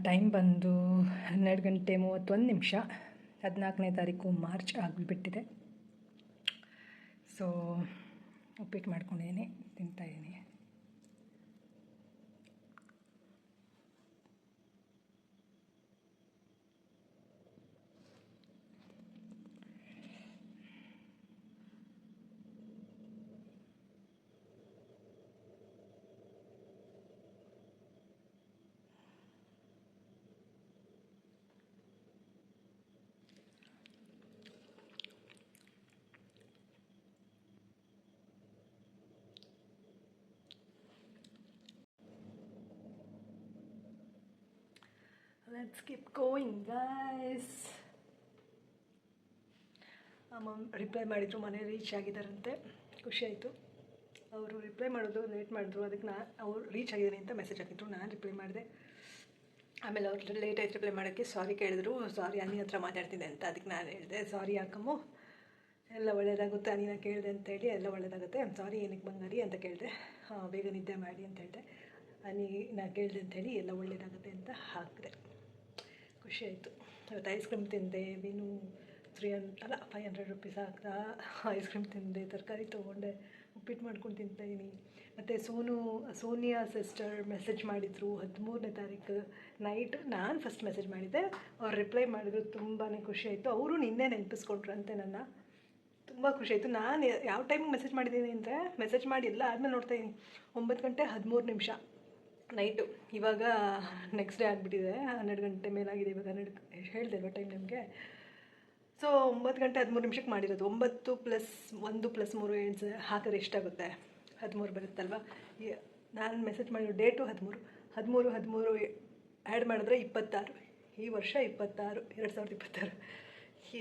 Time ಬಂದು 12:31 14ನೇ ತಾರೀಕು March ಆಗಿಬಿಟ್ಟಿದೆ. ಸೊ ಉಪ್ಪಿಟ್ಟು ಮಾಡ್ಕೊಂಡಿದ್ದೀನಿ, ತಿಂತಾಯಿದ್ದೀನಿ. Let's keep going, guys. ಅಮ್ಮ ರಿಪ್ಲೈ ಮಾಡಿದರು, ಮನೆ ರೀಚ್ ಆಗಿದ್ದಾರಂತೆ. ಖುಷಿ ಆಯಿತು. ಅವರು ರಿಪ್ಲೈ ಮಾಡೋದು ಲೇಟ್ ಮಾಡಿದ್ರು, ಅದಕ್ಕೆ ಅವ್ರು ರೀಚ್ ಆಗಿದ್ದೀನಿ ಅಂತ ಮೆಸೇಜ್ ಹಾಕಿದ್ರು. ನಾನು ರಿಪ್ಲೈ ಮಾಡಿದೆ. ಆಮೇಲೆ ಅವ್ರು ಲೇಟ್ ಆಯ್ತು ರಿಪ್ಲೈ ಮಾಡೋಕ್ಕೆ. ಸಾರಿ ಕೇಳಿದ್ರು. ಸಾರಿ ಅನಿ ಹತ್ರ ಮಾತಾಡ್ತಿದ್ದೆ ಅಂತ, ಅದಕ್ಕೆ ನಾನು ಹೇಳಿದೆ ಸಾರಿ ಯಾಕಮ್ಮ, ಎಲ್ಲ ಒಳ್ಳೇದಾಗುತ್ತೆ, ಅನಿನ ಕೇಳಿದೆ ಅಂತೇಳಿ ಎಲ್ಲ ಒಳ್ಳೇದಾಗುತ್ತೆ. ಸಾರಿ ಏನಕ್ಕೆ ಬಂಗಾರಿ ಅಂತ ಕೇಳಿದೆ. ಬೇಗ ನಿದ್ದೆ ಮಾಡಿ ಅಂತ ಹೇಳಿದೆ. ಅನಿ ನಾ ಕೇಳಿದೆ ಅಂಥೇಳಿ ಎಲ್ಲ ಒಳ್ಳೇದಾಗುತ್ತೆ ಅಂತ ಹಾಕಿದೆ. ಖುಷಿ ಆಯಿತು. ಇವತ್ತು ಐಸ್ ಕ್ರೀಮ್ ತಿಂದೆ. ಮೀನು 500 ರೂಪೀಸ್ ಆಗ್ತಾ ಐಸ್ ಕ್ರೀಮ್ ತಿಂದೆ, ತರಕಾರಿ ತೊಗೊಂಡೆ, ಉಪ್ಪಿಟ್ಟು ಮಾಡ್ಕೊಂಡು ತಿಂತಾಯಿದ್ದೀನಿ. ಮತ್ತು ಸೋನಿಯಾ ಸಿಸ್ಟರ್ ಮೆಸೇಜ್ ಮಾಡಿದರು 13ನೇ ತಾರೀಕು ನೈಟ್. ನಾನು ಫಸ್ಟ್ ಮೆಸೇಜ್ ಮಾಡಿದ್ದೆ, ಅವ್ರು ರಿಪ್ಲೈ ಮಾಡಿದ್ರು. ತುಂಬಾ ಖುಷಿ ಆಯಿತು. ಅವರು ನಿನ್ನೆ ನೆನಪಿಸ್ಕೊಂಡ್ರಂತೆ ನನ್ನ. ತುಂಬ ಖುಷಿ ಆಯಿತು. ನಾನು ಯಾವ ಟೈಮಿಗೆ ಮೆಸೇಜ್ ಮಾಡಿದ್ದೀನಿ ಅಂದರೆ, ಮೆಸೇಜ್ ಮಾಡಿ ಎಲ್ಲ ಆದಮೇಲೆ ನೋಡ್ತಾಯಿದ್ದೀನಿ 9:13 ನೈಟು. ಇವಾಗ ನೆಕ್ಸ್ಟ್ ಡೇ ಆಗಿಬಿಟ್ಟಿದೆ, 12 ಗಂಟೆ ಮೇಲಾಗಿದೆ. ಇವಾಗ 12 ಹೇಳಿದೆ ಅಲ್ವ ಟೈಮ್ ನಿಮಗೆ. ಸೊ 9:13 ಮಾಡಿರೋದು. 9 + 1 + 3 ಎಣ್ಸ್ ಹಾಕಿದ್ರೆ ಎಷ್ಟಾಗುತ್ತೆ? 13 ಬರುತ್ತಲ್ವ. ನಾನು ಮೆಸೇಜ್ ಮಾಡಿರೋ ಡೇಟು 13 ಆ್ಯಡ್ ಮಾಡಿದ್ರೆ 26. ಈ ವರ್ಷ 26, 2026.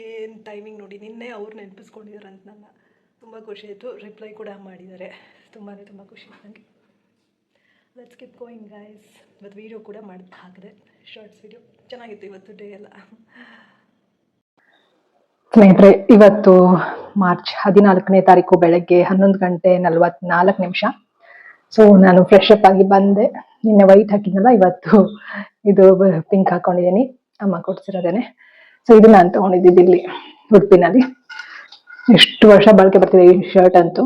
ಏನು ಟೈಮಿಂಗ್ ನೋಡಿ. ನಿನ್ನೆ ಅವ್ರು ನೆನಪಿಸ್ಕೊಂಡಿದ್ದಾರೆ ಅಂತ ನನ್ನ. ತುಂಬ ಖುಷಿ ಆಯಿತು. ರಿಪ್ಲೈ ಕೂಡ ಮಾಡಿದ್ದಾರೆ. ತುಂಬ ಖುಷಿ ನನಗೆ. Let's keep going, guys. ಇವತ್ತು ವೀಡಿಯೋ ಕೂಡ ಹಾಕಿದೆ, ಶಾರ್ಟ್ಸ್ ವೀಡಿಯೋ. ಚೆನ್ನಾಗಿತ್ತು ಇವತ್ತು ಡೇ ಎಲ್ಲ. ಸ್ನೇಹಿತರೆ, ಇವತ್ತು ಮಾರ್ಚ್ 14ನೇ ತಾರೀಕು ಬೆಳಗ್ಗೆ 11:44. ಸೊ ನಾನು ಫ್ರೆಶ್ ಅಪ್ ಆಗಿ ಬಂದೆ. ನಿನ್ನೆ ವೈಟ್ ಹಾಕಿದ್ನಲ್ಲ, ಇವತ್ತು ಇದು ಪಿಂಕ್ ಹಾಕೊಂಡಿದ್ದೀನಿ. ಅಮ್ಮ ಕೊಡ್ಸಿರೋದೇನೆ. ಸೊ ಇದು ನಾನು ತೊಗೊಂಡಿದ್ದು ಇಲ್ಲಿ ಉಡುಪಿನಲ್ಲಿ. ಎಷ್ಟು ವರ್ಷ ಬಾಳಿಕೆ ಬರ್ತಿದೆ ಈ ಶರ್ಟ್ ಅಂತೂ.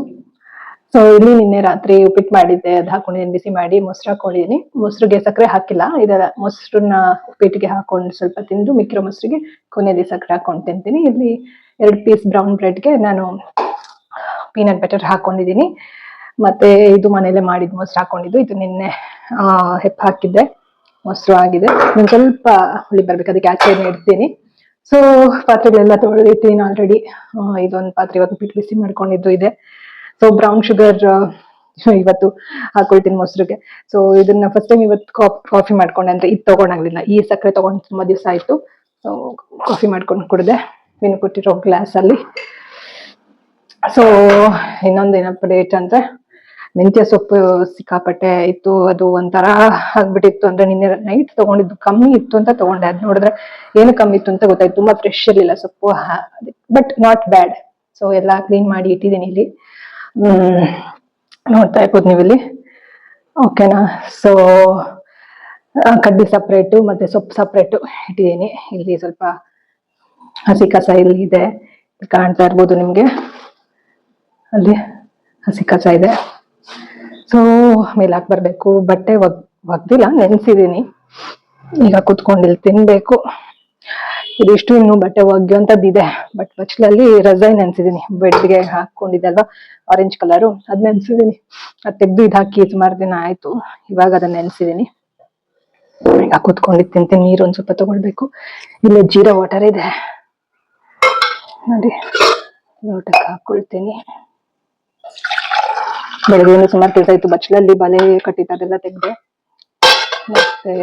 ಸೊ ಇಲ್ಲಿ ನಿನ್ನೆ ರಾತ್ರಿ ಉಪ್ಪಿಟ್ಟು ಮಾಡಿದ್ದೆ, ಅದು ಹಾಕೊಂಡಿದ್ದೀನಿ. ಬಿಸಿ ಮಾಡಿ ಮೊಸರು ಹಾಕೊಂಡಿದ್ದೀನಿ. ಮೊಸರಿಗೆ ಸಕ್ಕರೆ ಹಾಕಿಲ್ಲ. ಇದರ ಮೊಸರನ್ನ ಉಪ್ಪಿಟ್ಟಿಗೆ ಹಾಕೊಂಡು ಸ್ವಲ್ಪ ತಿಂದು, ಮಿಕ್ಕಿರೋ ಮೊಸರಿಗೆ ಕೊನೆಯಲ್ಲಿ ಸಕ್ಕರೆ ಹಾಕೊಂಡು ತಿಂತೀನಿ. ಇಲ್ಲಿ 2 ಪೀಸ್ ಬ್ರೌನ್ ಬ್ರೆಡ್ಗೆ ನಾನು ಪೀನಟ್ ಬಟರ್ ಹಾಕೊಂಡಿದ್ದೀನಿ. ಮತ್ತೆ ಇದು ಮನೇಲೆ ಮಾಡಿದ ಮೊಸರು ಹಾಕೊಂಡಿದ್ದು. ಇದು ನಿನ್ನೆ ಹೆಪ್ಪು ಹಾಕಿದ್ದೆ, ಮೊಸರು ಆಗಿದೆ. ನಾನು ಸ್ವಲ್ಪ ಹುಳಿ ಬರ್ಬೇಕು, ಅದಕ್ಕೆ ಆಚೆ ಇಡ್ತೀನಿ. ಸೊ ಪಾತ್ರೆಗಳೆಲ್ಲ ತೊಳೆದಿಟ್ಟಿದ್ದೀನಿ ಆಲ್ರೆಡಿ. ಇದೊಂದು ಪಾತ್ರೆ ಇವತ್ತು ಉಪ್ಪಿಟ್ಟು ಬಿಸಿ ಮಾಡ್ಕೊಂಡಿದ್ದು ಇದೆ. ಸೊ ಬ್ರೌನ್ ಶುಗರ್ ಇವತ್ತು ಹಾಕೊಳ್ತೀನಿ ಮೊಸರಿಗೆ. ಸೊ ಇದನ್ನ ಫಸ್ಟ್ ಟೈಮ್ ಇವತ್ತು ಕಾಫಿ ಮಾಡ್ಕೊಂಡೆ. ಅಂದ್ರೆ ಇದು ತಗೊಂಡಾಗ್ಲಿಲ್ಲ, ಈ ಸಕ್ಕರೆ ತಗೊಂಡು ತುಂಬಾ ದಿವಸ ಆಯ್ತು. ಸೊ ಕಾಫಿ ಮಾಡ್ಕೊಂಡು ಕುಡಿದೆ ಮೀನು ಕೊಟ್ಟಿರೋ ಗ್ಲಾಸ್ ಅಲ್ಲಿ. ಸೊ ಇನ್ನೊಂದು ಏನಪ್ಪ ಡೇಟ್ ಅಂದ್ರೆ, ಮೆಂತ್ಯ ಸೊಪ್ಪು ಸಿಕ್ಕಾಪಟ್ಟೆ ಇತ್ತು. ಅದು ಒಂಥರ ಆಗ್ಬಿಟ್ಟಿತ್ತು. ಅಂದ್ರೆ ನಿನ್ನೆ ನೈಟ್ ತಗೊಂಡಿದ್ದು ಕಮ್ಮಿ ಇತ್ತು ಅಂತ ತಗೊಂಡೆ. ಅದ್ ನೋಡಿದ್ರೆ ಏನು ಕಮ್ಮಿ ಇತ್ತು ಅಂತ ಗೊತ್ತಾಯ್ತು. ತುಂಬಾ ಫ್ರೆಶ್ ಇರಲಿಲ್ಲ ಸೊಪ್ಪು, ಬಟ್ ನಾಟ್ ಬ್ಯಾಡ್. ಸೊ ಎಲ್ಲ ಕ್ಲೀನ್ ಮಾಡಿ ಇಟ್ಟಿದ್ದೀನಿ ಇಲ್ಲಿ. ನೋಡ್ತಾ ಇರ್ಬೋದು ನೀವು ಇಲ್ಲಿ. ಓಕೆನಾ. ಸೊ ಕಡ್ಡಿ ಸಪ್ರೇಟು ಮತ್ತೆ ಸೊಪ್ಪು ಸಪ್ರೇಟು ಇಟ್ಟಿದ್ದೀನಿ. ಇಲ್ಲಿ ಸ್ವಲ್ಪ ಹಸಿ ಕಸ ಇಲ್ಲಿ ಇದೆ, ಕಾಣ್ತಾ ಇರ್ಬೋದು ನಿಮ್ಗೆ. ಅಲ್ಲಿ ಹಸಿ ಕಸ ಇದೆ. ಸೊ ಮೇಲೆ ಹಾಕಿ ಬರ್ಬೇಕು. ಬಟ್ಟೆ ಒಗ್ದಿಲ್ಲ, ನೆನ್ಸಿದೀನಿ. ಈಗ ಕುತ್ಕೊಂಡು ಇಲ್ಲಿ ತಿನ್ಬೇಕು. ಇದಿಷ್ಟು ಇನ್ನು ಬಟ್ಟೆ ಒಗ್ಯುವಂಥದ್ದು ಇದೆ. ಬಟ್ ಬಚ್ಚಲಲ್ಲಿ ರಜಾಯಿ ನೆನ್ಸಿದೀನಿ. ಬೆಡ್ಗೆ ಹಾಕೊಂಡಿದ್ದೆ ಅಲ್ವಾ ಆರೆಂಜ್ ಕಲರು, ಅದ್ ನೆನ್ಸಿದೀನಿ. ಅದ್ ತೆಗ್ದು ಇದು ಹಾಕಿ ಸುಮಾರು ದಿನ ಆಯ್ತು. ಇವಾಗ ಅದನ್ನ ನೆನ್ಸಿದೀನಿ. ಈಗ ಕುತ್ಕೊಂಡು ತಿಂತೀನಿ. ನೀರು ಒಂದ್ ಸ್ವಲ್ಪ ತಗೊಳ್ಬೇಕು. ಇಲ್ಲಿ ಜೀರಾ ವಾಟರ್ ಇದೆ ನೋಡಿ, ಲೋಟಕ್ಕೆ ಹಾಕೊಳ್ತೀನಿ. ಬೆಳಗ್ಗೆ ಸುಮಾರು ಕೆಲಸ ಇತ್ತು. ಬಚ್ಚಲಲ್ಲಿ ಬಲೆ ಕಟ್ಟಿದ್ದೆಲ್ಲ ತೆಗ್ದೆ. ಮತ್ತೆ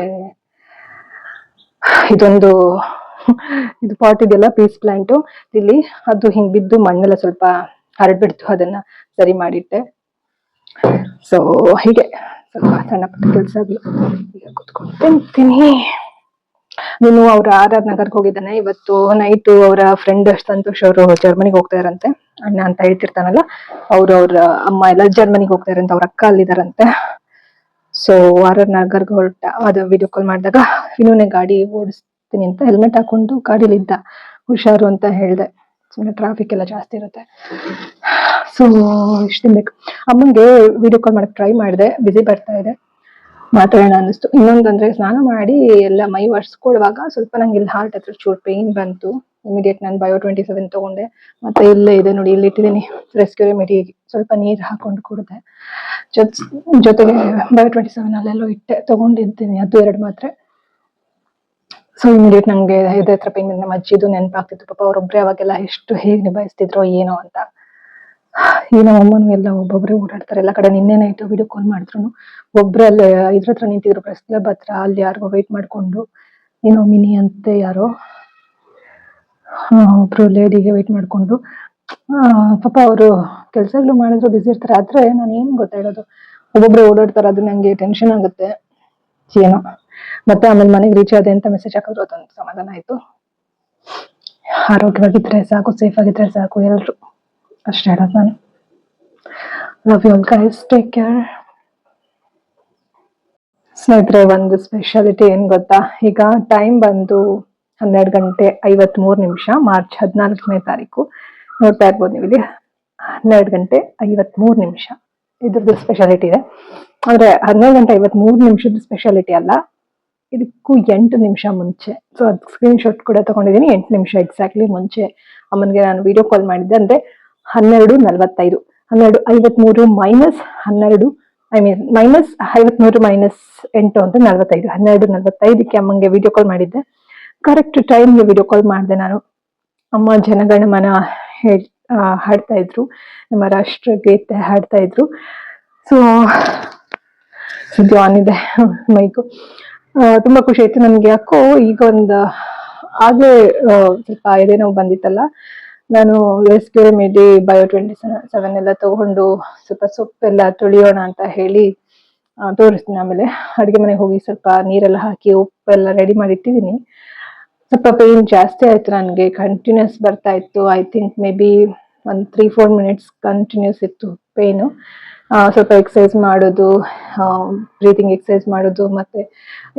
ಇದು ಪಾಟ್ ಇದೆಯಲ್ಲ, ಪೀಸ್ ಪ್ಲಾಂಟು ಇಲ್ಲಿ, ಅದು ಹಿಂಗ್ ಬಿದ್ದು ಮಣ್ಣೆಲ್ಲ ಸ್ವಲ್ಪ ಹರಡ್ಬಿಡ್ತು. ಅದನ್ನ ಸರಿ ಮಾಡಿಟ್ಟೆ. ಸೊ ಹೀಗೆ ಸ್ವಲ್ಪ ಸಣ್ಣ ಪುಟ್ಟ ಕೆಲಸಗಳು. ಈಗ ಕುತ್ಕೊಂಡು ತಿಂತೀನಿ. ನೀನು ಅವ್ರ RR ನಗರ್ಗೆ ಹೋಗಿದ್ದಾನೆ ಇವತ್ತು ನೈಟು. ಅವರ ಫ್ರೆಂಡ್ ಸಂತೋಷ್ ಅವರು ಜರ್ಮನಿಗೆ ಹೋಗ್ತಾ ಇದಾರಂತೆ. ಅಣ್ಣ ಅಂತ ಹೇಳ್ತಿರ್ತಾನಲ್ಲ, ಅವ್ರ ಅಮ್ಮ ಎಲ್ಲ ಜರ್ಮನಿಗೆ ಹೋಗ್ತಾ ಇರಂತೆ. ಅವ್ರ ಅಕ್ಕ ಅಲ್ಲಿದಾರಂತೆ. ಸೊ RR ನಗರ್ಗೆ ಹೊರಟ. ಅದು ವಿಡಿಯೋ ಕಾಲ್ ಮಾಡಿದಾಗ ಇನ್ನೊಂದೇ ಗಾಡಿ ಓಡಿಸ್ತೀನಿ ಅಂತ ಹೆಲ್ಮೆಟ್ ಹಾಕೊಂಡು ಗಾಡೀಲಿದ್ದ. ಹುಷಾರು ಅಂತ ಹೇಳಿದೆ, ಸುಮ್ಮನೆ ಟ್ರಾಫಿಕ್ ಎಲ್ಲ ಜಾಸ್ತಿ ಇರುತ್ತೆ. ಸೊ ಇಷ್ಟು ತಿನ್ಬೇಕು. ಅಮ್ಮಂಗೆ ವಿಡಿಯೋ ಕಾಲ್ ಮಾಡಕ್ಕೆ ಟ್ರೈ ಮಾಡಿದೆ, ಬಿಸಿ ಬರ್ತಾ ಇದೆ, ಮಾತಾಡೋಣ ಅನ್ನಿಸ್ತು. ಇನ್ನೊಂದಂದ್ರೆ ಸ್ನಾನ ಮಾಡಿ ಎಲ್ಲ ಮೈ ಒರೆಸ್ಕೊಳ್ಳುವಾಗ ಸ್ವಲ್ಪ ನಂಗೆ ಇಲ್ಲಿ ಹಾರ್ಟ್ ಹತ್ರ ಚೂರು ಪೇನ್ ಬಂತು. ಇಮಿಡಿಯೇಟ್ ನಾನು ಬಯೋ 27 ತಗೊಂಡೆ. ಮತ್ತೆ ಇಲ್ಲೇ ಇದೆ ನೋಡಿ, ಇಲ್ಲಿ ಇಟ್ಟಿದ್ದೀನಿ ರೆಸ್ಕ್ಯೂ ರೆಮಿಡಿ. ಸ್ವಲ್ಪ ನೀರು ಹಾಕೊಂಡು ಕುಡಿದೆ. ಜೊತೆಗೆ ಬಯೋ 27 ಅಲ್ಲೆಲ್ಲೋ ಇಟ್ಟೆ, ತಗೊಂಡಿದ್ದೀನಿ ಅದು 2 ಮಾತ್ರೆ. ಸೊ ಇಮಿಡಿಯೇಟ್ ನಂಗೆ ಇದೇ ಹತ್ರ ಪೇನ್ ಬಂದ. ಅಜ್ಜಿದು ನೆನಪಾಗ್ತಿತ್ತು, ಪಾಪ ಅವ್ರೊಬ್ರೆ ಅವಾಗೆಲ್ಲ ಎಷ್ಟು ಹೇಗೆ ನಿಭಾಯಿಸ್ತಿದ್ರೋ ಏನೋ ಅಂತ. ಈ ನಮ್ಮ ಅಮ್ಮನೂ ಎಲ್ಲ ಒಬ್ಬೊಬ್ರೆ ಓಡಾಡ್ತಾರೆ ಎಲ್ಲ ಕಡೆ. ನಿನ್ನೆ ನೈಟ್ ವಿಡಿಯೋ ಕಾಲ್ ಮಾಡಿದ್ರು, ಒಬ್ರೆ ಅಲ್ಲಿ ಇದ್ರ ಹತ್ರ ನಿಂತಿದ್ರು, ಪ್ರೆಸ್ ಕ್ಲಬ್ ಹತ್ರ. ಅಲ್ಲಿ ಯಾರಿಗೋ ವೇಟ್ ಮಾಡ್ಕೊಂಡು, ಏನೋ ಮಿನಿ ಅಂತೆ ಯಾರೋ ಒಬ್ರು ಲೇಡಿಗೆ ವೇಟ್ ಮಾಡ್ಕೊಂಡು, ಪಾಪ ಅವರು ಕೆಲ್ಸಗಳು ಮಾಡಿದ್ರು ಬಿಸಿ ಇರ್ತಾರೆ. ಆದ್ರೆ ನಾನು ಏನ್ ಗೊತ್ತಾಡೋದು, ಒಬ್ಬೊಬ್ರೆ ಓಡಾಡ್ತಾರೆ, ಅದು ನಂಗೆ ಟೆನ್ಷನ್ ಆಗುತ್ತೆ ಏನೋ. ಮತ್ತೆ ಆಮೇಲೆ ಮನೆಗೆ ರೀಚ್ ಆದೆ ಅಂತ ಮೆಸೇಜ್ ಹಾಕಿದ್ರು, ಅದೊಂದು ಸಮಾಧಾನ ಆಯ್ತು. ಆರೋಗ್ಯವಾಗಿದ್ರೆ ಸಾಕು, ಸೇಫ್ ಆಗಿದ್ರೆ ಸಾಕು ಎಲ್ರು, ಅಷ್ಟೇ ಹೇಳೋದು ನಾನು. Love you all guys, take care. ಸ್ನೇಹಿತರೆ, ಒಂದು ಸ್ಪೆಷಾಲಿಟಿ ಏನ್ ಗೊತ್ತಾ, ಈಗ ಟೈಮ್ ಬಂದು 12:53, ಮಾರ್ಚ್ 14ನೇ ತಾರೀಕು. ನೋಡ್ತಾ ಇರ್ಬೋದು ನೀವು ಇಲ್ಲಿ 12:53. ಇದ್ರದ್ದು ಸ್ಪೆಷಾಲಿಟಿ ಇದೆ. ಅಂದ್ರೆ 12:53 ಸ್ಪೆಷಾಲಿಟಿ ಅಲ್ಲ, ಇದಕ್ಕೂ 8 ನಿಮಿಷ ಮುಂಚೆ. ಸೊ ಅದ್ ಸ್ಕ್ರೀನ್ ಶಾಟ್ ಕೂಡ ತಗೊಂಡಿದ್ದೀನಿ. 8 ನಿಮಿಷ ಎಕ್ಸಾಕ್ಟ್ಲಿ ಮುಂಚೆ ಅಮ್ಮನ್ಗೆ ನಾನು ವಿಡಿಯೋ ಕಾಲ್ ಮಾಡಿದ್ದೆ. ಅಂದ್ರೆ 12:45, 12:53 ಮೈನಸ್ 12, ಮೈನಸ್ 53 ಮೈನಸ್ 8 ಅಂತ 45. 12:45ಕ್ಕೆ ಅಮ್ಮಂಗೆ ವಿಡಿಯೋ ಕಾಲ್ ಮಾಡಿದ್ದೆ. ಕರೆಕ್ಟ್ ಟೈಮ್ಗೆ ವಿಡಿಯೋ ಕಾಲ್ ಮಾಡಿದೆ ನಾನು. ಅಮ್ಮ ಜನಗಣಮನ ಹಾಡ್ತಾ ಇದ್ರು, ನಮ್ಮ ರಾಷ್ಟ್ರಗೀತೆ ಹಾಡ್ತಾ ಇದ್ರು. ಸೊ ಆನ್ ಇದೆ ಮೈಕು. ತುಂಬಾ ಖುಷಿ ಆಯ್ತು ನನ್ಗೆ. ಯಾಕೋ ಈಗ ಆಗ್ಲೇ ಸ್ವಲ್ಪ ಎದೆ ನೋವು ಬಂದಿತ್ತಲ್ಲ, ನಾನು ರೆಸ್ಕ್ಯೂ ರೆಮಿಡಿ ಬಯೋ 27 ಎಲ್ಲ ತಗೊಂಡು ಸ್ವಲ್ಪ ಸೊಪ್ಪೆಲ್ಲ ತುಳಿಯೋಣ ಅಂತ ಹೇಳಿ ತೋರಿಸ್ತೀನಿ. ಆಮೇಲೆ ಅಡುಗೆ ಮನೆಗೆ ಹೋಗಿ ಸ್ವಲ್ಪ ನೀರೆಲ್ಲ ಹಾಕಿ ಉಪ್ಪೆಲ್ಲ ರೆಡಿ ಮಾಡಿ ಇಟ್ಟಿದ್ದೀನಿ. ಸ್ವಲ್ಪ ಪೇನ್ ಜಾಸ್ತಿ ಆಯ್ತು ನನಗೆ, ಕಂಟಿನ್ಯೂಸ್ ಬರ್ತಾ ಇತ್ತು. I think maybe 3-4 minutes continuous ಇತ್ತು ಪೇನು. ಸ್ವಲ್ಪ ಎಕ್ಸಸೈಸ್ ಮಾಡೋದು, ಬ್ರೀತಿಂಗ್ ಎಕ್ಸಸೈಸ್ ಮಾಡೋದು, ಮತ್ತೆ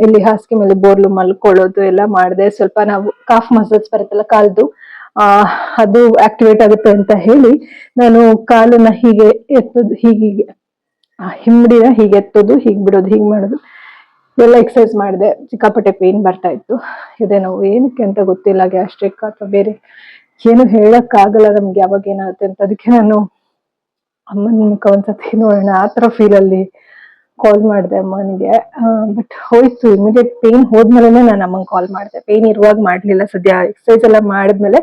ಇಲ್ಲಿ ಹಾಸಿಗೆ ಮೇಲೆ ಬೋರ್ಲು ಮಲ್ಕೊಳ್ಳೋದು ಎಲ್ಲ ಮಾಡಿದೆ. ಸ್ವಲ್ಪ ನಾವು ಕಾಫ್ ಮಸಲ್ಸ್ ಬರುತ್ತಲ್ಲ ಕಾಲ್ದು, ಅದು ಆಕ್ಟಿವೇಟ್ ಆಗುತ್ತೆ ಅಂತ ಹೇಳಿ ನಾನು ಕಾಲನ್ನ ಹೀಗೆ ಎತ್ತೋದು, ಹೀಗೆ ಹಿಂಬಡಿನ ಹೀಗೆ ಎತ್ತೋದು, ಹೀಗೆ ಬಿಡೋದು, ಹೀಗೆ ಮಾಡೋದು ಎಲ್ಲ ಎಕ್ಸಸೈಸ್ ಮಾಡಿದೆ. ಸಿಕ್ಕಾಪಟ್ಟೆ ಪೇನ್ ಬರ್ತಾ ಇತ್ತು. ಇದೆ ನೋವು ಏನಕ್ಕೆ ಅಂತ ಗೊತ್ತಿಲ್ಲ, ಗ್ಯಾಸ್ಟ್ರಿಕ್ ಅಥವಾ ಬೇರೆ ಏನು ಹೇಳಕ್ ಆಗಲ್ಲ ನಮ್ಗೆ ಯಾವಾಗ ಏನಾಗುತ್ತೆ ಅಂತ. ಅದಕ್ಕೆ ನಾನು ಅಮ್ಮನ ಮುಖ ಒಂದ್ಸತಿ ನೋಡೋಣ ಆ ಥರ ಫೀಲ್ ಅಲ್ಲಿ ಕಾಲ್ ಮಾಡಿದೆ ಅಮ್ಮನಿಗೆ. ಬಟ್ ಹೋಯ್ತು, ಇಮಿಡಿಯೇಟ್ ಪೇನ್ ಹೋದ್ಮೇಲೆ ನಾನು ಅಮ್ಮಂಗೆ ಕಾಲ್ ಮಾಡಿದೆ. ಪೇನ್ ಇರುವಾಗ ಮಾಡ್ಲಿಲ್ಲ. ಸದ್ಯ ಎಕ್ಸಸೈಸ್ ಎಲ್ಲ ಮಾಡಿದ್ಮೇಲೆ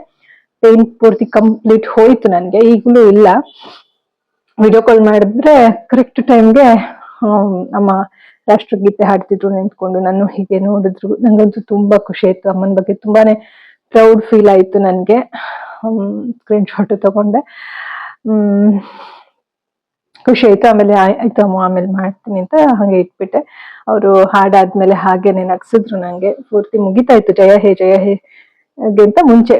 ಪೇನ್ ಪೂರ್ತಿ ಕಂಪ್ಲೀಟ್ ಹೋಯ್ತು ನನ್ಗೆ. ಈಗಲೂ ಇಲ್ಲ. ವಿಡಿಯೋ ಕಾಲ್ ಮಾಡಿದ್ರೆ ಕರೆಕ್ಟ್ ಟೈಮ್ಗೆ ಅಮ್ಮ ರಾಷ್ಟ್ರಗೀತೆ ಹಾಡ್ತಿದ್ರು ನಿಂತ್ಕೊಂಡು. ನಾನು ಹೀಗೆ ನೋಡಿದ್ರು. ನಂಗಂತೂ ತುಂಬಾ ಖುಷಿ ಆಯ್ತು. ಅಮ್ಮನ ಬಗ್ಗೆ ತುಂಬಾನೇ ಪ್ರೌಡ್ ಫೀಲ್ ಆಯ್ತು ನನ್ಗೆ. ಸ್ಕ್ರೀನ್ ಶಾಟ್ ತಗೊಂಡೆ, ಖುಷಿ ಆಯ್ತು. ಆಮೇಲೆ ಆಯ್ತು ಅಮ್ಮ ಆಮೇಲೆ ಮಾಡ್ತೀನಿ ಅಂತ ಹಂಗೆ ಇಟ್ಬಿಟ್ಟೆ. ಅವರು ಹಾಡಾದ್ಮೇಲೆ ಹಾಗೇನೆ ನಗ್ಸಿದ್ರು ನಂಗೆ. ಪೂರ್ತಿ ಮುಗಿತಾ ಇತ್ತು ಜಯ ಹೇ ಜಯ ಹೇ ಗಿಂತ ಮುಂಚೆ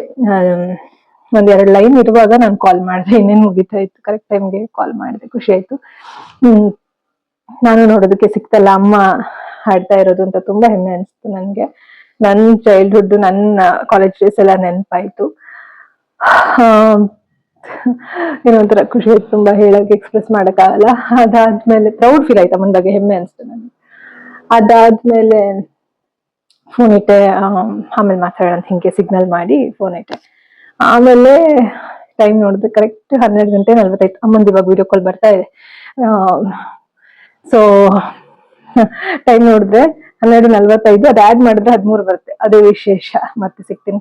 1-2 ಲೈನ್ ಇರುವಾಗ ನಾನು ಕಾಲ್ ಮಾಡಿದೆ. ಇನ್ನೇನು ಮುಗಿತಾ ಇತ್ತು. ಕರೆಕ್ಟ್ ಟೈಮ್ಗೆ ಕಾಲ್ ಮಾಡಿದೆ. ಖುಷಿ ಆಯ್ತು. ನಾನು ನೋಡೋದಕ್ಕೆ ಸಿಕ್ತಲ್ಲ ಅಮ್ಮ ಹಾಡ್ತಾ ಇರೋದು ಅಂತ ತುಂಬಾ ಹೆಮ್ಮೆ ಅನಿಸ್ತು ನನ್ಗೆ. ನನ್ನ ಚೈಲ್ಡ್ಹುಡ್, ನನ್ನ ಕಾಲೇಜ್ ಡೇಸ್ ಎಲ್ಲ ನೆನಪಾಯ್ತು. ಏನೋ ಒಂಥರ ಖುಷಿ ಆಯ್ತು, ತುಂಬಾ ಹೇಳಕ್ ಎಕ್ಸ್ಪ್ರೆಸ್ ಮಾಡಕ್ಕಾಗಲ್ಲ. ಅದಾದ್ಮೇಲೆ ಪ್ರೌಡ್ ಫೀಲ್ ಆಯ್ತು, ಅಮ್ಮನ ಬಗ್ಗೆ ಹೆಮ್ಮೆ ಅನಿಸ್ತು ನನಗೆ. ಅದಾದ್ಮೇಲೆ ಫೋನ್ ಇಟ್ಟೆ. ಆಮೇಲೆ ಮಾತಾಡೋಣ ಹಿಂಗೆ ಸಿಗ್ನಲ್ ಮಾಡಿ ಫೋನ್ ಇಟ್ಟೆ. ಆಮೇಲೆ ಟೈಮ್ ನೋಡಿದ್ರೆ ಕರೆಕ್ಟ್ 12:45. ಅಮ್ಮಂದು ಇವಾಗ ವಿಡಿಯೋ ಕಾಲ್ ಬರ್ತಾ ಇದೆ. ಸೊ ಟೈಮ್ ನೋಡಿದ್ರೆ 12:45. ಅದು ಆಡ್ ಮಾಡಿದ್ರೆ 13 ಬರುತ್ತೆ. ಅದೇ ವಿಶೇಷ. ಮತ್ತೆ ಸಿಗ್ತೀನಿ.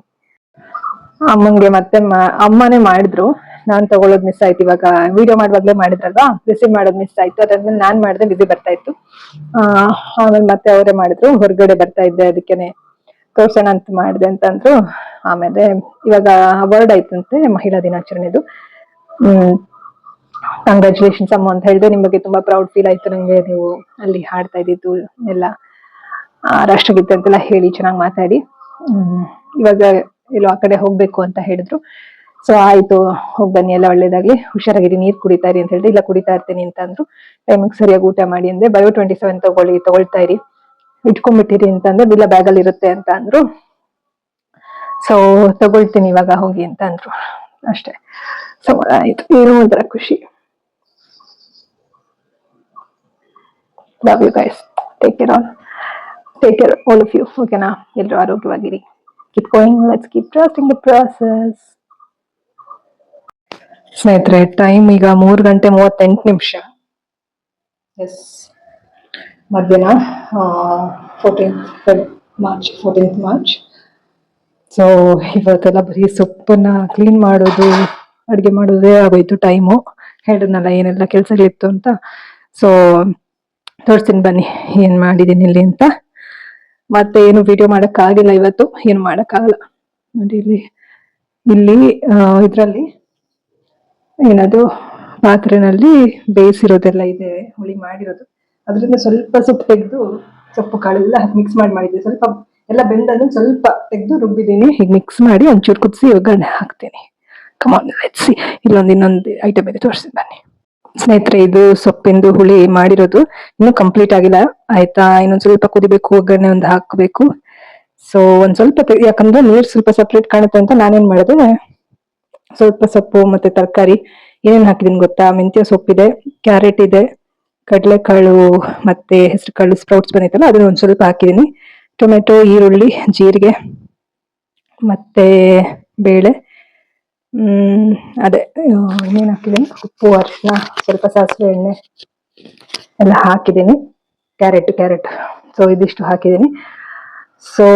ಅಮ್ಮಂಗೆ ಮತ್ತೆ ಅಮ್ಮನೇ ಮಾಡಿದ್ರು, ನಾನ್ ತಗೊಳ್ಳೋದು ಮಿಸ್ ಆಯ್ತು. ಇವಾಗ ವಿಡಿಯೋ ಮಾಡುವಾಗ್ಲೇ ಮಾಡಿದ್ರಲ್ವಾ, ರಿಸೀವ್ ಮಾಡೋದು ಮಿಸ್ ಆಯ್ತು. ಅದಾದ್ಮೇಲೆ ನಾನ್ ಮಾಡಿದ್ರೆ ಬಿಸಿ ಬರ್ತಾ ಇತ್ತು. ಆಮೇಲೆ ಮತ್ತೆ ಅವರೇ ಮಾಡಿದ್ರು. ಹೊರಗಡೆ ಬರ್ತಾ ಇದ್ದೆ, ಅದಕ್ಕೇನೆ ತೋರ್ಸೋಣ ಅಂತ ಮಾಡಿದೆ ಅಂತಂದ್ರು. ಆಮೇಲೆ ಇವಾಗ ಅವಾರ್ಡ್ ಆಯ್ತಂತೆ, ಮಹಿಳಾ ದಿನಾಚರಣೆದು. ಕಂಗ್ರ್ಯಾಚುಲೇಷನ್ಸ್ ಅಮ್ಮ ಅಂತ ಹೇಳಿದೆ. ನಿಮ್ ಬಗ್ಗೆ ತುಂಬಾ ಪ್ರೌಡ್ ಫೀಲ್ ಆಯ್ತು ನಂಗೆ. ನೀವು ಅಲ್ಲಿ ಹಾಡ್ತಾ ಇದ್ದಿದ್ದು ಎಲ್ಲ ರಾಷ್ಟ್ರಗೀತೆ ಅಂತೆಲ್ಲ ಹೇಳಿ ಚೆನ್ನಾಗಿ ಮಾತಾಡಿ. ಇವಾಗ ಎಲ್ಲೋ ಆ ಕಡೆ ಹೋಗ್ಬೇಕು ಅಂತ ಹೇಳಿದ್ರು. ಸೊ ಆಯ್ತು, ಹೋಗ್ ಬನ್ನಿ, ಎಲ್ಲ ಒಳ್ಳೇದಾಗ್ಲಿ, ಹುಷಾರಾಗಿರಿ, ನೀರ್ ಕುಡಿತಾ ಇರಿ ಅಂತ ಹೇಳಿದ್ರೆ. ಇಲ್ಲ ಕುಡಿತಾ ಇರ್ತೀನಿ ಅಂತ ಅಂದ್ರು. ಟೈಮಿಗೆ ಸರಿಯಾಗಿ ಊಟ ಮಾಡಿ ಅಂದೆ. ಬಯೋ 27 ತಗೊಳ್ತಾ ಇರಿ. ಇಟ್ಕೊಂಡ್ಬಿಟ್ಟಿರಿ ಅಂತಂದ್ರೆ ಇಲ್ಲ ಬ್ಯಾಗಲ್ಲಿ ಇರುತ್ತೆ ಅಂತ ಅಂದ್ರು. ಸೊ ತಗೊಳ್ತೀನಿ ಇವಾಗ ಹೋಗಿ ಅಂತ ಅಂದ್ರು ಅಷ್ಟೇ. ಸೊ ಆಯ್ತು, ಏನೋ ಒಂಥರ ಖುಷಿ. Love you guys, take care all of you. ಓಕೆನಾ? ಎಲ್ಲರೂ ಆರೋಗ್ಯವಾಗಿರಿ. Keep going, let's keep trusting the process. ಸ್ನೇಹಿತರೆ, ಟೈಮ್ ಈಗ 3:38. ಎಸ್, ಮಧ್ಯಾಹ್ನ 14th ಮಾರ್ಚ್. ಸೊ ಇವತ್ತೆಲ್ಲ ಬರೀ ಸೊಪ್ಪನ್ನ ಕ್ಲೀನ್ ಮಾಡೋದು, ಅಡುಗೆ ಮಾಡೋದೇ ಆಗೋಯ್ತು ಟೈಮು. ಹೇಳಿದ್ನಲ್ಲ ಏನೆಲ್ಲ ಕೆಲಸಗಳಿತ್ತು ಅಂತ. ಸೊ ತೋರಿಸ್ತೀನಿ ಬನ್ನಿ ಏನ್ ಮಾಡಿದ್ದೀನಿ ಇಲ್ಲಿ ಅಂತ. ಮತ್ತೆ ಏನು ವಿಡಿಯೋ ಮಾಡೋಕ್ಕಾಗಿಲ್ಲ ಇವತ್ತು, ಏನು ಮಾಡೋಕ್ಕಾಗಲ್ಲ ನೋಡಿ. ಇಲ್ಲಿ ಇದರಲ್ಲಿ ಏನದು ಪಾತ್ರೆನಲ್ಲಿ ಬೇಯಿಸಿರೋದೆಲ್ಲ ಇದೆ, ಹುಳಿ ಮಾಡಿರೋದು. ಅದರಿಂದ ಸ್ವಲ್ಪ ಸೊಪ್ಪು ತೆಗೆದು, ಸೊಪ್ಪು ಕಾಳೆಲ್ಲ ಮಿಕ್ಸ್ ಮಾಡಿದ್ದೆ. ಸ್ವಲ್ಪ ಎಲ್ಲ ಬೆಂದನ್ನು ಸ್ವಲ್ಪ ತೆಗೆದು ರುಬ್ಬಿದ್ದೀನಿ. ಹೀಗೆ ಮಿಕ್ಸ್ ಮಾಡಿ ಒಂಚೂರು ಕುದಿಸಿ ಒಗ್ಗರಣೆ ಹಾಕ್ತೀನಿ. Come on let's see. ಇನ್ನೊಂದು ಐಟಮ್ ಇದೆ, ತೋರಿಸ್ತೀನಿ ಬನ್ನಿ. ಸ್ನೇಹಿತರೆ, ಇದು ಸೊಪ್ಪಿಂದು ಹುಳಿ ಮಾಡಿರೋದು ಇನ್ನೂ ಕಂಪ್ಲೀಟ್ ಆಗಿಲ್ಲ ಆಯ್ತಾ. ಇನ್ನೊಂದ್ ಸ್ವಲ್ಪ ಕುದಿಬೇಕು, ಒಗ್ಗರಣೆ ಒಂದು ಹಾಕಬೇಕು. ಸೊ ಒಂದ್ ಸ್ವಲ್ಪ ಯಾಕಂದ್ರೆ ನೀರ್ ಸ್ವಲ್ಪ ಸಪ್ರೇಟ್ ಕಾಣುತ್ತೆ ಅಂತ ನಾನೇನ್ ಮಾಡಿದೆ, ಸ್ವಲ್ಪ ಸೊಪ್ಪು ಮತ್ತೆ ತರಕಾರಿ ಏನೇನ್ ಹಾಕಿದೀನಿ ಗೊತ್ತಾ? ಮೆಂತ್ಯ ಸೊಪ್ಪಿದೆ, ಕ್ಯಾರೆಟ್ ಇದೆ, ಕಡಲೆಕಾಳು ಮತ್ತೆ ಹೆಸರು ಕಾಳು ಸ್ಪ್ರೌಟ್ಸ್ ಬಂದಿತ್ತಲ್ಲ ಅದನ್ನ ಒಂದ್ ಸ್ವಲ್ಪ ಹಾಕಿದೀನಿ. ಟೊಮೆಟೊ, ಈರುಳ್ಳಿ, ಜೀರಿಗೆ ಮತ್ತೆ ಬೇಳೆ, ಅದೇ ಇನ್ನೇನು ಹಾಕಿದೀನಿ, ಉಪ್ಪು, ಅರಿಶಿನ, ಸ್ವಲ್ಪ ಸಾಸಿವೆ ಎಣ್ಣೆ ಎಲ್ಲ ಹಾಕಿದೀನಿ. ಕ್ಯಾರೆಟ್ ಸೊ ಇದಿಷ್ಟು ಹಾಕಿದೀನಿ. ಸೊ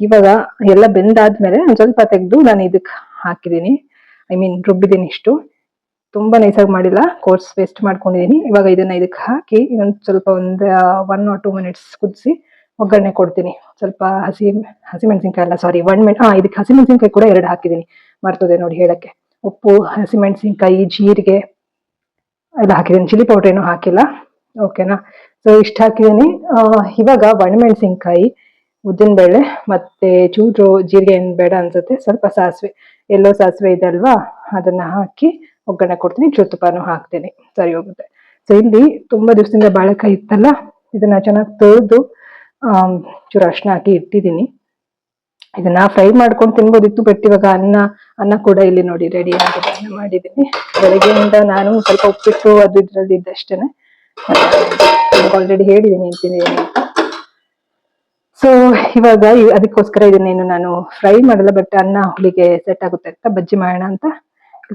ಇವಾಗ ಎಲ್ಲ ಬೆಂದಾದ್ಮೇಲೆ ಒಂದ್ ಸ್ವಲ್ಪ ತೆಗೆದು ನಾನು ಇದಕ್ಕೆ ಹಾಕಿದೀನಿ. ರುಬ್ಬಿದೀನಿ. ಇಷ್ಟು ತುಂಬಾ ನೈಸಾಗಿ ಮಾಡಿಲ್ಲ, ಕೋರ್ಸ್ ವೇಸ್ಟ್ ಮಾಡ್ಕೊಂಡಿದೀನಿ. ಇವಾಗ ಇದನ್ನ ಇದಕ್ಕೆ ಹಾಕಿ ಇನ್ನೊಂದ್ ಸ್ವಲ್ಪ 1 or 2 minutes ಕುದಿಸಿ ಒಗ್ಗರಣೆ ಕೊಡ್ತೀನಿ. ಸ್ವಲ್ಪ ಹಸಿಮೆಣಸಿನ್ಕಾಯಿ ಅಲ್ಲ, ಸಾರಿ, ಇದಕ್ಕೆ ಹಸಿಮೆಣಸಿನ್ಕಾಯಿ ಕೂಡ 2 ಹಾಕಿದೀನಿ, ಮರ್ತದೆ ನೋಡಿ ಹೇಳಕ್ಕೆ. ಉಪ್ಪು, ಹಸಿಮೆಣಸಿನ್ಕಾಯಿ, ಜೀರಿಗೆ ಎಲ್ಲ ಹಾಕಿದೀನಿ. ಚಿಲ್ಲಿ ಪೌಡರ್ ಏನೂ ಹಾಕಿಲ್ಲ. ಓಕೆನಾ? ಸೊ ಇಷ್ಟು ಹಾಕಿದೀನಿ. ಇವಾಗ ಒಣಮೆಣಸಿನ್ಕಾಯಿ, ಉದ್ದಿನಬೇಳೆ ಮತ್ತೆ ಚೂರು ಜೀರಿಗೆ ಏನು ಬೇಡ ಅನ್ಸುತ್ತೆ, ಸ್ವಲ್ಪ ಸಾಸಿವೆ, ಎಲ್ಲೋ ಸಾಸಿವೆ ಇದೆ ಅಲ್ವಾ, ಅದನ್ನ ಹಾಕಿ ಒಗ್ಗರಣೆ ಕೊಡ್ತೀನಿ. ತುಪ್ಪನೂ ಹಾಕ್ತೀನಿ, ಸರಿ ಹೋಗುತ್ತೆ. ಸೊ ಇಲ್ಲಿ ತುಂಬಾ ದಿವಸದಿಂದ ಬಾಳೆಕಾಯಿ ಇತ್ತಲ್ಲ, ಇದನ್ನ ಚೆನ್ನಾಗಿ ತೊಳೆದು ಚೂರು ಅರಿಶಿನ ಹಾಕಿ ಇಟ್ಟಿದ್ದೀನಿ. ಇದನ್ನ ಫ್ರೈ ಮಾಡ್ಕೊಂಡು ತಿನ್ಬೋದಿತ್ತು, ಬಟ್ ಇವಾಗ ಅನ್ನ ಕೂಡ ಇಲ್ಲಿ ನೋಡಿ ರೆಡಿ ಆಗಿದೆ, ಅನ್ನ ಮಾಡಿದ್ದೀನಿ. ಬೆಳಗ್ಗೆಯಿಂದ ನಾನು ಸ್ವಲ್ಪ ಉಪ್ಪಿಟ್ಟು ಅದು ಇದ್ರಲ್ಲಿ ಇದ್ದಷ್ಟೇನೆ, ಆಲ್ರೆಡಿ ಹೇಳಿದ್ದೀನಿ ಅಂತೀನಿ ಅಂತ. ಸೊ ಇವಾಗ ಅದಕ್ಕೋಸ್ಕರ ಇದನ್ನೇನು ನಾನು ಫ್ರೈ ಮಾಡಲ್ಲ, ಬಟ್ ಅನ್ನ ಹುಳಿಗೆ ಸೆಟ್ ಆಗುತ್ತೆ ಅಂತ ಬಜ್ಜಿ ಮಾಡೋಣ ಅಂತ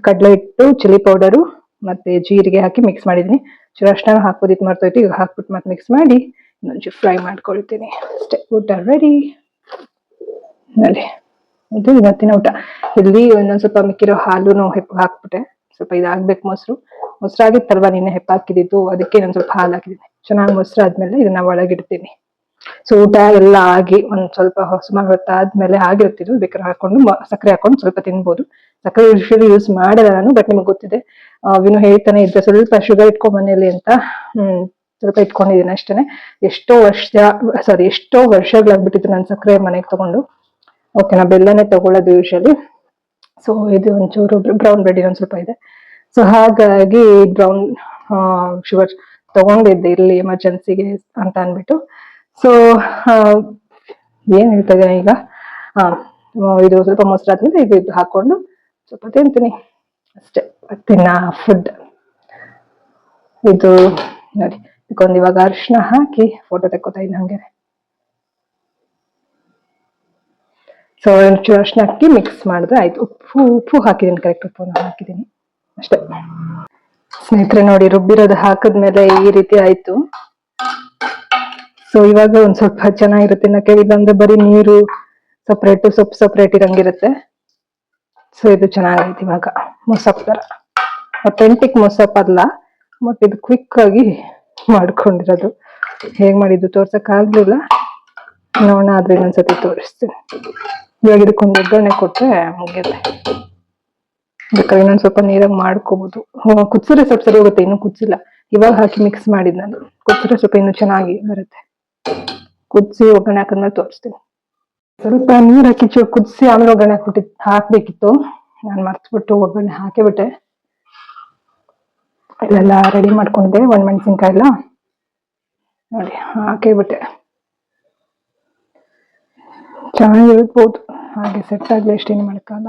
ಕಡಲೆ ಹಿಟ್ಟು, ಚಿಲ್ಲಿ ಪೌಡರು ಮತ್ತೆ ಜೀರಿಗೆ ಹಾಕಿ ಮಿಕ್ಸ್ ಮಾಡಿದೀನಿ. ಚೂರು ಅರಿಶಿನ ಹಾಕೋದಿತ್ತು ಮರ್ತೋಯ್ತು, ಈಗ ಹಾಕ್ಬಿಟ್ಟು ಮತ್ತೆ ಮಿಕ್ಸ್ ಮಾಡಿ ಇನ್ನೊಂಚೂರು ಫ್ರೈ ಮಾಡ್ಕೊಳ್ತೀನಿ ಅಷ್ಟೇ. ಊಟ ರೆಡಿ ನೋಡಿ. ಇದು ಇವತ್ತಿನ ಊಟ. ಇಲ್ಲಿ ಒಂದೊಂದ್ ಸ್ವಲ್ಪ ಮಿಕ್ಕಿರೋ ಹಾಲುನು ಹೆಪ್ಪು ಹಾಕ್ಬಿಟ್ಟೆ, ಸ್ವಲ್ಪ ಇದಾಗ್ಬೇಕು. ಮೊಸರಾಗಿತ್ತಲ್ವಾ ನಿನ್ನೆ ಹೆಪ್ಪ ಹಾಕಿದ್ದು, ಅದಕ್ಕೆ ನಾನು ಸ್ವಲ್ಪ ಹಾಲು ಹಾಕಿದ್ದೀನಿ. ಚೆನ್ನಾಗಿ ಮೊಸರು ಆದ್ಮೇಲೆ ಇದನ್ನ ಒಳಗಿಡ್ತೀನಿ. ಸೊ ಊಟ ಎಲ್ಲ ಆಗಿ ಒಂದ್ ಸ್ವಲ್ಪ ಸುಮಾರು ಹೊತ್ತಾದ್ಮೇಲೆ ಆಗಿರ್ತಿದ್ದು, ಬೇಕಾದ್ರೆ ಹಾಕೊಂಡು ಸಕ್ಕರೆ ಹಾಕೊಂಡು ಸ್ವಲ್ಪ ತಿನ್ಬೋದು. ಸಕ್ಕರೆ ಯೂಶಲಿ ಯೂಸ್ ಮಾಡಲ್ಲ ನಾನು, ಬಟ್ ನಿಮ್ಗೆ ಗೊತ್ತಿದೆ, ವಿನು ಹೇಳ್ತಾನೆ ಇದ್ದೆ ಸ್ವಲ್ಪ ಶುಗರ್ ಇಟ್ಕೊಂಡ್ ಮನೇಲಿ ಅಂತ. ಸ್ವಲ್ಪ ಇಟ್ಕೊಂಡಿದ್ದೀನಿ ಅಷ್ಟೇನೆ. ಎಷ್ಟೋ ವರ್ಷಗಳಾಗ್ಬಿಟ್ಟಿತ್ತು ನಾನು ಸಕ್ಕರೆ ಮನೆಗೆ ತಗೊಂಡು. ಓಕೆನಾ? ಬೆಲ್ಲನೇ ತಗೊಳ್ಳೋದು ಯೂಶಲಿ. ಸೊ ಇದು ಒಂಚೂರು ಬ್ರೌನ್ ಬ್ರೆಡ್ ಇನ್ನೊಂದ್ ಸ್ವಲ್ಪ ಇದೆ. ಸೊ ಹಾಗಾಗಿ ಬ್ರೌನ್ ಶುಗರ್ ತಗೊಂಡಿದ್ದೆ ಇಲ್ಲಿ ಎಮರ್ಜೆನ್ಸಿಗೆ ಅಂತ ಅನ್ಬಿಟ್ಟು. ಸೊ ಏನ್ ಹೇಳ್ತಾ ಇದ್ದೇನೆ ಈಗ, ಇದು ಸ್ವಲ್ಪ ಮೊಸರಾದ್ಮೇಲೆ ಇದು ಹಾಕೊಂಡು ಸ್ವಲ್ಪ ತಿಂತೀನಿ ಅಷ್ಟೇ. ತಿನ್ನ ಫುಡ್ ಇದು ನೋಡಿ. ಇದಕ್ಕೊಂದು ಇವಾಗ ಅರಿಶಿನ ಹಾಕಿ ಫೋಟೋ ತೆಕ್ಕೋತಾ ಇದ್ದೀನಿ ಹಂಗೆ. ಸೊ ಒಂಚೂರು ಅರಿಶಿನ ಹಾಕಿ ಮಿಕ್ಸ್ ಮಾಡಿದ್ರೆ ಆಯ್ತು. ಉಪ್ಪು ಹಾಕಿದ್ದೀನಿ, ಕರೆಕ್ಟ್ ಉಪ್ಪನ್ನು ಹಾಕಿದ್ದೀನಿ ಅಷ್ಟೇ. ಸ್ನೇಹಿತರೆ ನೋಡಿ, ರುಬ್ಬಿರೋದು ಹಾಕಿದ್ಮೇಲೆ ಈ ರೀತಿ ಆಯ್ತು. ಸೊ ಇವಾಗ ಒಂದ್ ಸ್ವಲ್ಪ ಚೆನ್ನಾಗಿರುತ್ತೆ ತಿನ್ನಕ್ಕೆ, ಇಲ್ಲಾಂದ್ರೆ ಬರೀ ನೀರು ಸಪ್ರೇಟ್, ಸೊಪ್ಪು ಸಪ್ರೇಟ್ ಇರಂಗಿರುತ್ತೆ. ಸೊ ಇದು ಚೆನ್ನಾಗೈತೆ ಇವಾಗ, ಮೊಸಪ್ ತರ. ಅಥೆಂಟಿಕ್ ಮೊಸಪ್ ಅಲ್ಲ, ಮತ್ತೆ ಇದು ಕ್ವಿಕ್ ಆಗಿ ಮಾಡ್ಕೊಂಡಿರೋದು. ಹೇಗ್ ಮಾಡಿದ್ದು ತೋರ್ಸಕ್ ಆಗ್ಲಿಲ್ಲ, ನೋಡೋಣ ಆದ್ರೆ ಇನ್ನೊಂದ್ಸತಿ ತೋರಿಸ್ತೀನಿ. ಇವಾಗ ಇದಕ್ಕೊಂದು ಒಗ್ಗರಣೆ ಕೊಟ್ರೆ ಮುಗಿಯುತ್ತೆ. ಬೇಕಾದ್ರೆ ಇನ್ನೊಂದ್ ಸ್ವಲ್ಪ ನೀರಾಗಿ ಮಾಡ್ಕೋಬಹುದು. ಕುದಿಸಿದ್ರೆ ಸ್ವಲ್ಪ ಸರಿ ಹೋಗುತ್ತೆ, ಇನ್ನೂ ಕುದಿಸಿಲ್ಲ. ಇವಾಗ ಹಾಕಿ ಮಿಕ್ಸ್ ಮಾಡಿದ್ ನಾನು. ಕುದಿಸಿದ್ರೆ ಸ್ವಲ್ಪ ಇನ್ನೂ ಚೆನ್ನಾಗಿ ಬರುತ್ತೆ. ಕುದಿಸಿ ಒಗ್ಗರಣೆ ಹಾಕಿದ್ಮೇಲೆ ತೋರಿಸ್ತೀನಿ. ಸ್ವಲ್ಪ ನೀರ್ ಹಾಕಿ ಕುದಿಸಿ ಆಮೇಲೆ ಒಗ್ಗರಣೆ ಹಾಕ್ಬೇಕಿತ್ತು, ನಾನು ಮರ್ತ್ಬಿಟ್ಟು ಒಗ್ಗರಣೆ ಹಾಕಿಬಿಟ್ಟೆ. ಇಲ್ಲೆಲ್ಲ ರೆಡಿ ಮಾಡ್ಕೊಂಡಿದ್ದೆ, ಒಣಮೆಣಸಿನ್ಕಾಯಿ ಎಲ್ಲ ನೋಡಿ ಹಾಕಿಬಿಟ್ಟೆ. ಚೆನ್ನಾಗಿರ್ಬೋದು. ಹಾಗೆ ಸೆಟ್ ಆಗಲಿ, ಅಷ್ಟೇನು ಮಾಡೋಕ್ಕಲ್ಲ.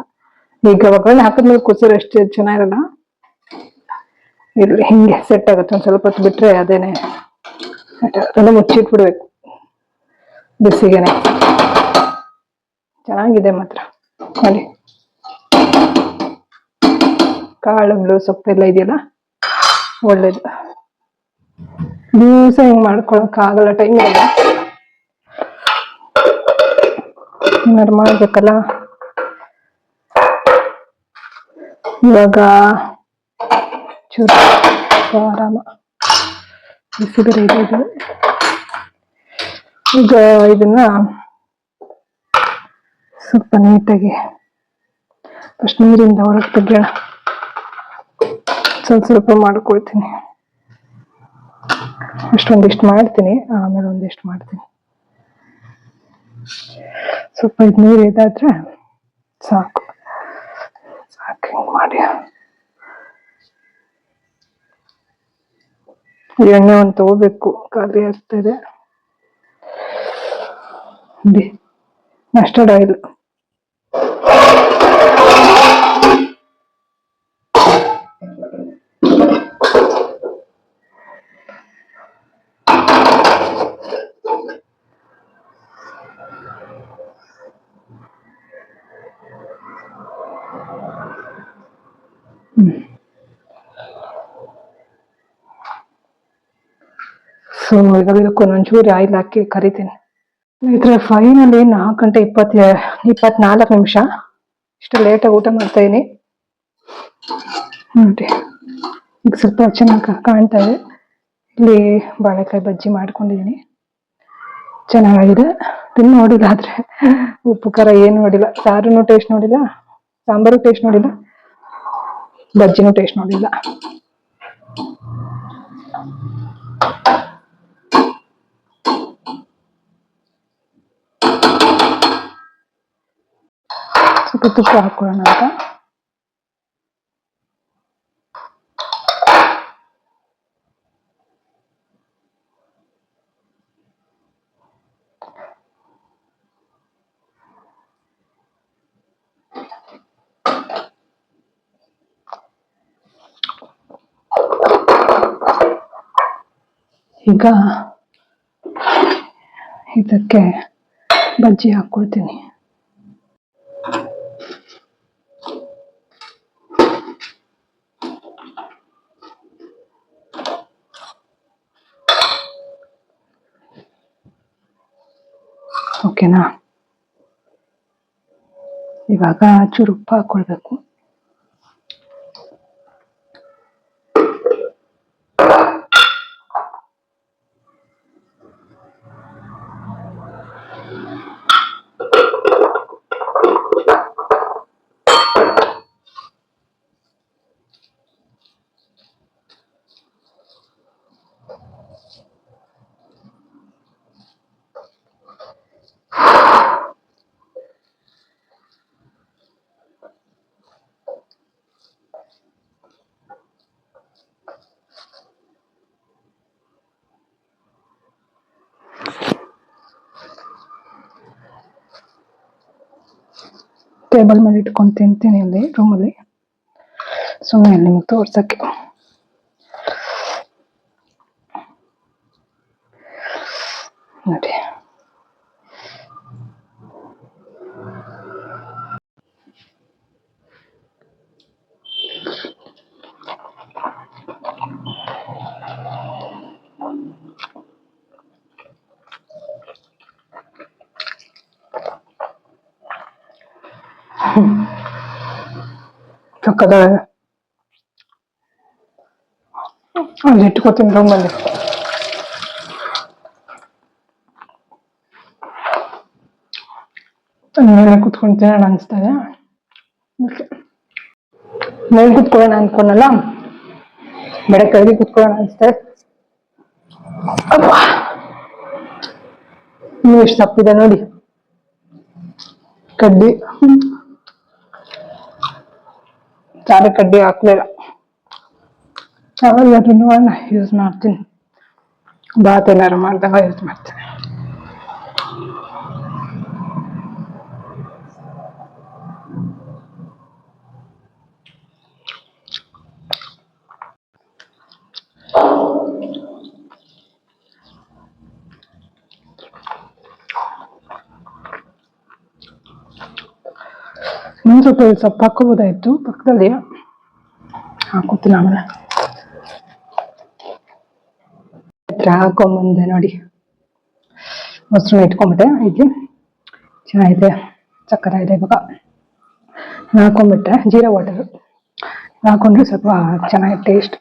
ಈಗ ಒಗ್ಗರಣೆ ಹಾಕಿದ್ಮೇಲೆ ಕುಸರು ಅಷ್ಟು ಚೆನ್ನಾಗಿರಲ್ಲ. ಇಲ್ಲಿ ಹಿಂಗೆ ಸೆಟ್ ಆಗುತ್ತೆ. ಒಂದು ಸ್ವಲ್ಪ ಹೊತ್ತು ಬಿಟ್ರೆ ಅದೇನೆ ಅದನ್ನ ಮುಚ್ಚಿಟ್ಬಿಡ್ಬೇಕು ಬಿಸಿಗೆನೆ. ಚೆನ್ನಾಗಿದೆ ಮಾತ್ರ. ನೋಡಿ, ಕಾಳುಗಳು ಸೊಪ್ಪೆಲ್ಲ ಇದೆಯಲ್ಲ, ಒಳ್ಳೇದು. ದಿವಸ ಹಿಂಗ್ ಮಾಡ್ಕೊಳಕ್ ಆಗಲ್ಲ, ಟೈಮ್ ಇಲ್ಲ. ಏನಾರು ಮಾಡ್ಬೇಕಲ್ಲ. ಇವಾಗ ಚೂರು ಆರಾಮ ಬಿಸಿ ಬೇರೆ ಇದೆ. ಈಗ ಇದನ್ನ ಸ್ವಲ್ಪ ನೀಟಾಗಿ ಫಸ್ಟ್ ನೀರಿಂದ ಹೊರಗೆ ತೆಗೆಯೋಣ. ಸ್ವಲ್ಪ ಸ್ವಲ್ಪ ಮಾಡ್ಕೊಳ್ತೀನಿ. ಅಷ್ಟೊಂದಿಷ್ಟು ಮಾಡ್ತೀನಿ, ಆಮೇಲೆ ಒಂದಿಷ್ಟು ಮಾಡ್ತೀನಿ. ಸ್ವಲ್ಪ ಇದು ನೀರು ಇದಾದ್ರೆ ಸಾಕು. ಹಿಂಗ್ ಮಾಡಿ ಎಣ್ಣೆ ಒಂದು ತಗೋಬೇಕು, ಖಾಲಿ ಆಗ್ತದೆ. Mustard oil. ಸೊ ಇವಾಗ ಇದಕ್ಕೊಂದೊಂಚೂರು ಆಯಿಲ್ ಹಾಕಿ ಕರಿತೀನಿ. ಇದ್ರ ಫೈನಲಿ 4:24 ನಿಮಿಷ. ಇಷ್ಟು ಲೇಟಾಗಿ ಊಟ ಮಾಡ್ತಾ ಇದೀನಿ ನೋಡಿ. ಈಗ ಸ್ವಲ್ಪ ಚೆನ್ನಾಗಿ ಕಾಣ್ತಾ ಇದೆ. ಇಲ್ಲಿ ಬಾಳೆಕಾಯಿ ಬಜ್ಜಿ ಮಾಡ್ಕೊಂಡಿದ್ದೀನಿ, ಚೆನ್ನಾಗಿದೆ. ತಿನ್ನು ನೋಡಿಲ್ಲ, ಆದ್ರೆ ಉಪ್ಪು ಖಾರ ಏನು ನೋಡಿಲ್ಲ. ಸಾರು ಟೇಸ್ಟ್ ನೋಡಿಲ್ಲ, ಸಾಂಬಾರು ಟೇಸ್ಟ್ ನೋಡಿಲ್ಲ, ಬಜ್ಜಿನೂ ಟೇಸ್ಟ್ ನೋಡಿಲ್ಲ. ಸ್ವಲ್ಪ ತುಪ್ಪ ಹಾಕೊಳ್ಳೋಣ ಅಂತ. ಈಗ ಇದಕ್ಕೆ ಬಜ್ಜಿ ಹಾಕೊಳ್ತೀನಿ. ಓಕೆನಾ? ಇವಾಗ ಚೂರು ಉಪ್ಪು ಹಾಕೊಳ್ಬೇಕು. ಟೇಬಲ್ ಮೇಲೆ ಇಟ್ಕೊಂಡು ತಿಂತೀನಿ ಇಲ್ಲಿ ರೂಮಲ್ಲಿ, ಸುಮ್ಮನೆ ನಿಮಗೆ ತೋರ್ಸಕ್ಕೆ. ನೋಡಿ, ಸಕ್ಕದ ಅಲ್ಲಿ ಇಟ್ಕೋತೀನಿ ರೂಮಲ್ಲಿ. ಮೇಲೆ ಕುತ್ಕೊಂಡು ತಿನ್ನೋಣ ಅನಿಸ್ತದೆ. ಮೇಲೆ ಕುತ್ಕೊಳ್ಳೋಣ ಅನ್ಕೊಂಡಲ್ಲ, ಬೆಳೆ ಕೆಳಗೆ ಕುತ್ಕೊಳ್ಳೋಣ ಅನಿಸ್ತದೆ. ಅಪ್ಪ, ನೀವು ಎಷ್ಟು ತಪ್ಪಿದೆ ನೋಡಿ ಕಡ್ಡಿ. ಸಾರಿ ಕಡ್ಡಿ ಹಾಕ್ಲಿಲ್ಲ. ಯಾವಾಗಾದ್ರೂ ನೋಡೋಣ ಯೂಸ್ ಮಾಡ್ತೀನಿ, ಬಾತ್ ಏನಾರು ಮಾಡಿದಾಗ ಯೂಸ್ ಮಾಡ್ತೀನಿ. ಸ್ವಲ್ಪ ಸೊಪ್ಪು ಹಾಕೋಬೋದಾಯ್ತು ಪಕ್ಕದಲ್ಲಿ, ಹಾಕೋತೀನಿ ಆಮೇಲೆ. ಹತ್ರ ಹಾಕೊಂಬಂದೆ ನೋಡಿ, ಮೊಸರನ್ನ ಇಟ್ಕೊಂಬಿಟ್ಟೆ. ಇಡ್ಲಿ ಚೆನ್ನಾಗಿದೆ, ಸಕ್ಕರೆ ಇದೆ. ಇವಾಗ ಹಾಕೊಂಡ್ಬಿಟ್ಟೆ ಜೀರಾ ವಾಟರ್ ಹಾಕೊಂಡ್ರೆ ಸ್ವಲ್ಪ ಚೆನ್ನಾಗಿ ಟೇಸ್ಟ್